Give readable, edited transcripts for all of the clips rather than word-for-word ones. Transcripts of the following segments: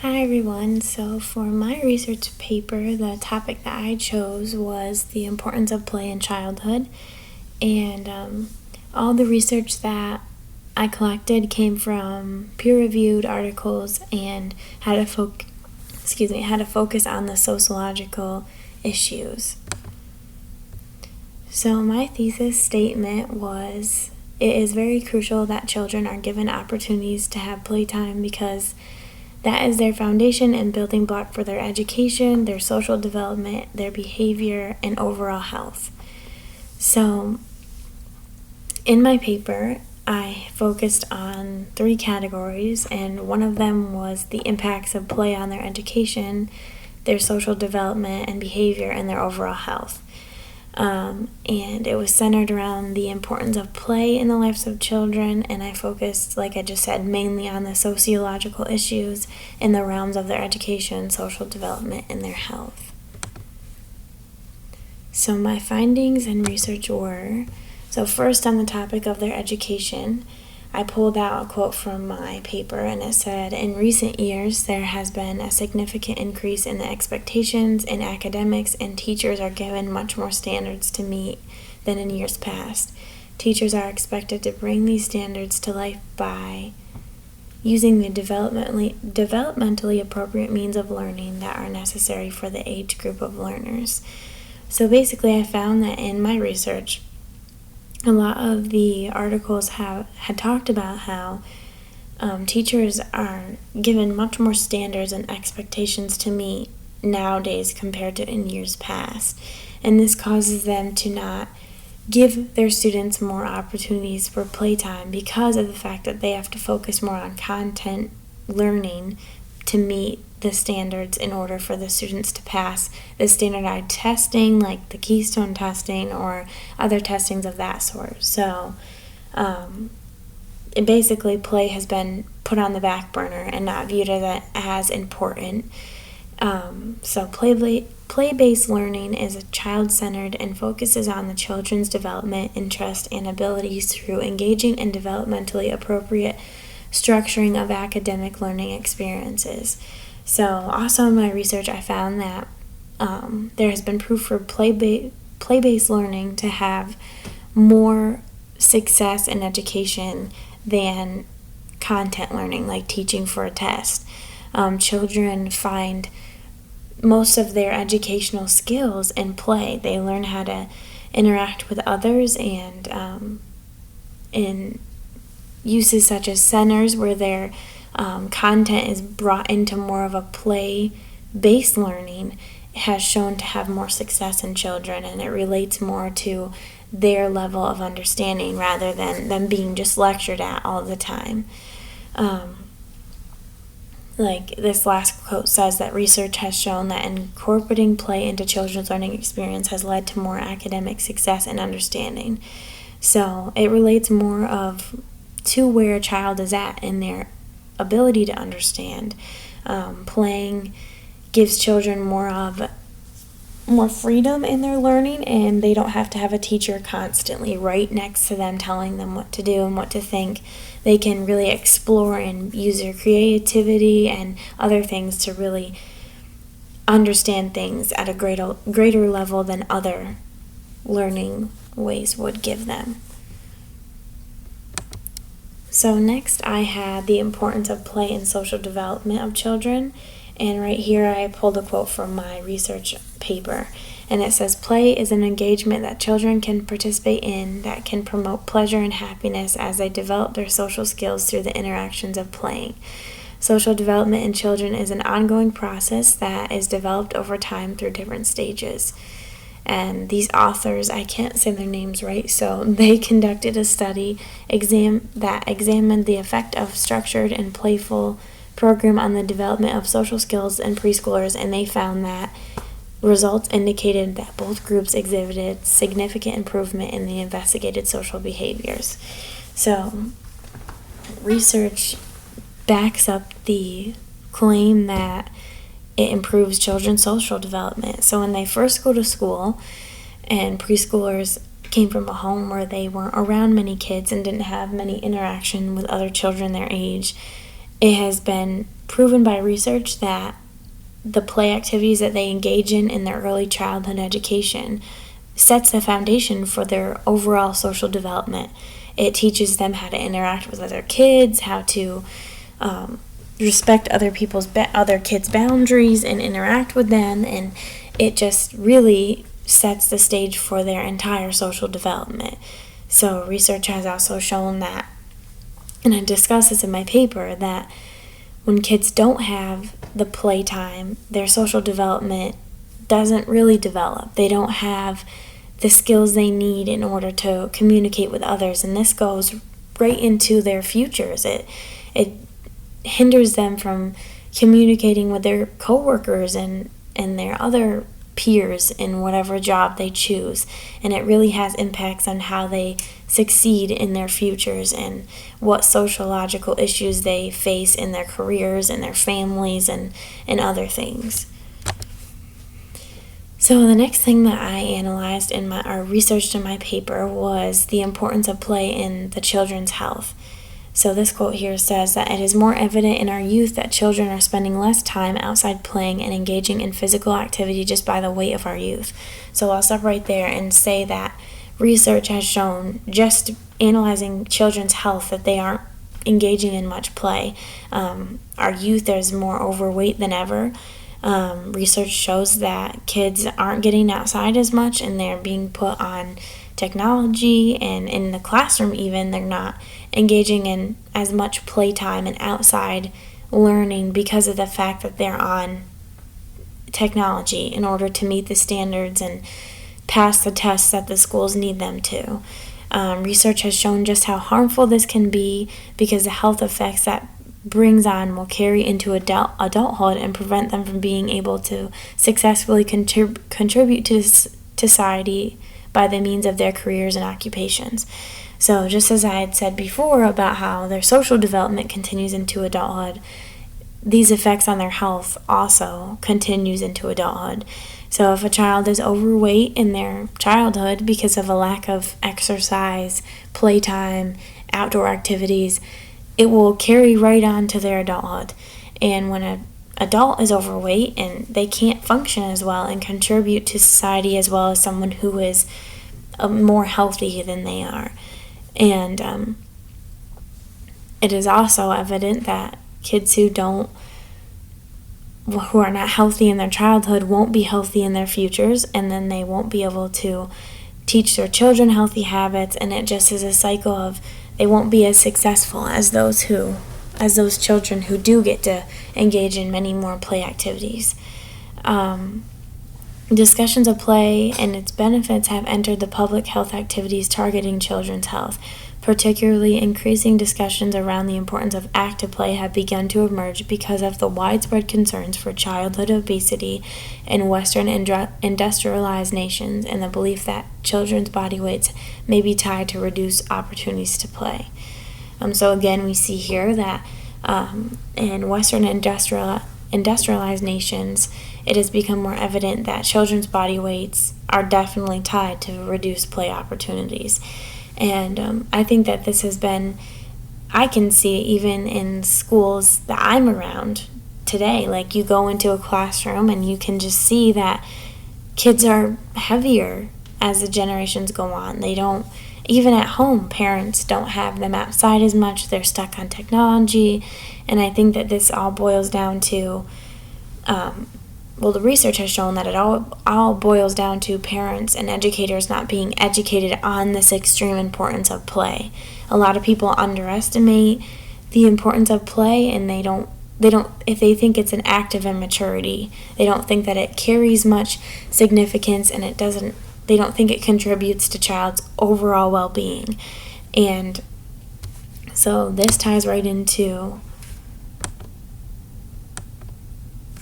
Hi everyone. So for my research paper, the topic that I chose was the importance of play in childhood, and all the research that I collected came from peer-reviewed articles and had a focus on the sociological issues. So my thesis statement was, it is very crucial that children are given opportunities to have playtime because that is their foundation and building block for their education, their social development, their behavior, and overall health. So, in my paper, I focused on 3 categories, and one of them was the impacts of play on their education, their social development and behavior, and their overall health. And it was centered around the importance of play in the lives of children, and I focused, like I just said, mainly on the sociological issues in the realms of their education, social development, and their health. So my findings and research were, first on the topic of their education, I pulled out a quote from my paper, and it said, "In recent years, there has been a significant increase in the expectations in academics, and teachers are given much more standards to meet than in years past. Teachers are expected to bring these standards to life by using the developmentally appropriate means of learning that are necessary for the age group of learners." So basically, I found that in my research, a lot of the articles had talked about how teachers are given much more standards and expectations to meet nowadays compared to in years past. And this causes them to not give their students more opportunities for playtime because of the fact that they have to focus more on content learning to meet the standards in order for the students to pass the standardized testing, like the Keystone testing or other testings of that sort. So basically play has been put on the back burner and not viewed as important. So play-based learning is child-centered and focuses on the children's development, interest, and abilities through engaging and developmentally appropriate structuring of academic learning experiences. So also in my research, I found that there has been proof for play-based learning to have more success in education than content learning, like teaching for a test. Children find most of their educational skills in play. They learn how to interact with others, and in uses such as centers where their content is brought into more of a play-based learning, has shown to have more success in children, and it relates more to their level of understanding rather than them being just lectured at all the time. Like this last quote says that research has shown that incorporating play into children's learning experience has led to more academic success and understanding. So it relates more to where a child is at in their ability to understand. Playing gives children more freedom in their learning, and they don't have to have a teacher constantly right next to them telling them what to do and what to think. They can really explore and use their creativity and other things to really understand things at a greater level than other learning ways would give them. So next I had the importance of play in social development of children, and right here I pulled a quote from my research paper, and it says, "Play is an engagement that children can participate in that can promote pleasure and happiness as they develop their social skills through the interactions of playing. Social development in children is an ongoing process that is developed over time through different stages." And these authors, I can't say their names right, so they conducted a study that examined the effect of structured and playful program on the development of social skills in preschoolers, and they found that results indicated that both groups exhibited significant improvement in the investigated social behaviors. So research backs up the claim that it improves children's social development. So when they first go to school, and preschoolers came from a home where they weren't around many kids and didn't have many interaction with other children their age, it has been proven by research that the play activities that they engage in their early childhood education sets the foundation for their overall social development. It teaches them how to interact with other kids, how to respect other kids' boundaries and interact with them, and it just really sets the stage for their entire social development. So research has also shown that, and I discuss this in my paper, that when kids don't have the playtime, their social development doesn't really develop. They don't have the skills they need in order to communicate with others, and this goes right into their futures. It hinders them from communicating with their coworkers and their other peers in whatever job they choose, and it really has impacts on how they succeed in their futures and what sociological issues they face in their careers and their families and other things. So the next thing that I analyzed or researched in my paper was the importance of play in the children's health. So this quote here says that it is more evident in our youth that children are spending less time outside playing and engaging in physical activity just by the weight of our youth. So I'll stop right there and say that research has shown, just analyzing children's health, that they aren't engaging in much play. Our youth is more overweight than ever. Research shows that kids aren't getting outside as much, and they're being put on technology, and in the classroom even, they're not engaging in as much playtime and outside learning because of the fact that they're on technology in order to meet the standards and pass the tests that the schools need them to. Research has shown just how harmful this can be, because the health effects that brings on will carry into adulthood and prevent them from being able to successfully contribute to society by the means of their careers and occupations. So just as I had said before about how their social development continues into adulthood, these effects on their health also continues into adulthood. So if a child is overweight in their childhood because of a lack of exercise, playtime, outdoor activities, it will carry right on to their adulthood. And when an adult is overweight and they can't function as well and contribute to society as well as someone who is more healthy than they are. And it is also evident that kids who are not healthy in their childhood won't be healthy in their futures, and then they won't be able to teach their children healthy habits, and it just is a cycle of they won't be as successful as those children who do get to engage in many more play activities. Discussions of play and its benefits have entered the public health activities targeting children's health. Particularly, increasing discussions around the importance of active play have begun to emerge because of the widespread concerns for childhood obesity in Western industrialized nations, and the belief that children's body weights may be tied to reduced opportunities to play. So again, we see here that in Western industrialized nations, it has become more evident that children's body weights are definitely tied to reduced play opportunities. And I think that this has been, I can see even in schools that I'm around today. Like, you go into a classroom and you can just see that kids are heavier as the generations go on. They don't, even at home, parents don't have them outside as much. They're stuck on technology. And I think that this all boils down to, the research has shown that it all boils down to parents and educators not being educated on this extreme importance of play. A lot of people underestimate the importance of play, and they don't, if they think it's an act of immaturity, they don't think that it carries much significance, and they don't think it contributes to child's overall well-being. And so this ties right into,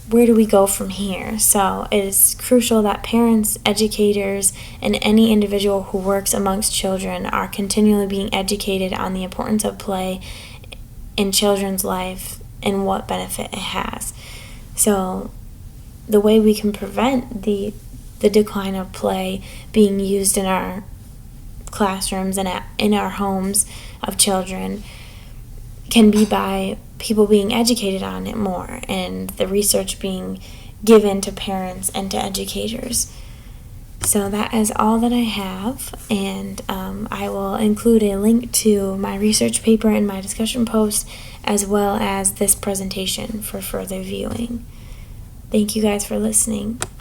where do we go from here? So it is crucial that parents, educators, and any individual who works amongst children are continually being educated on the importance of play in children's life and what benefit it has. So the way we can prevent the decline of play being used in our classrooms and in our homes of children can be by people being educated on it more and the research being given to parents and to educators. So that is all that I have, and I will include a link to my research paper in my discussion post, as well as this presentation for further viewing. Thank you guys for listening.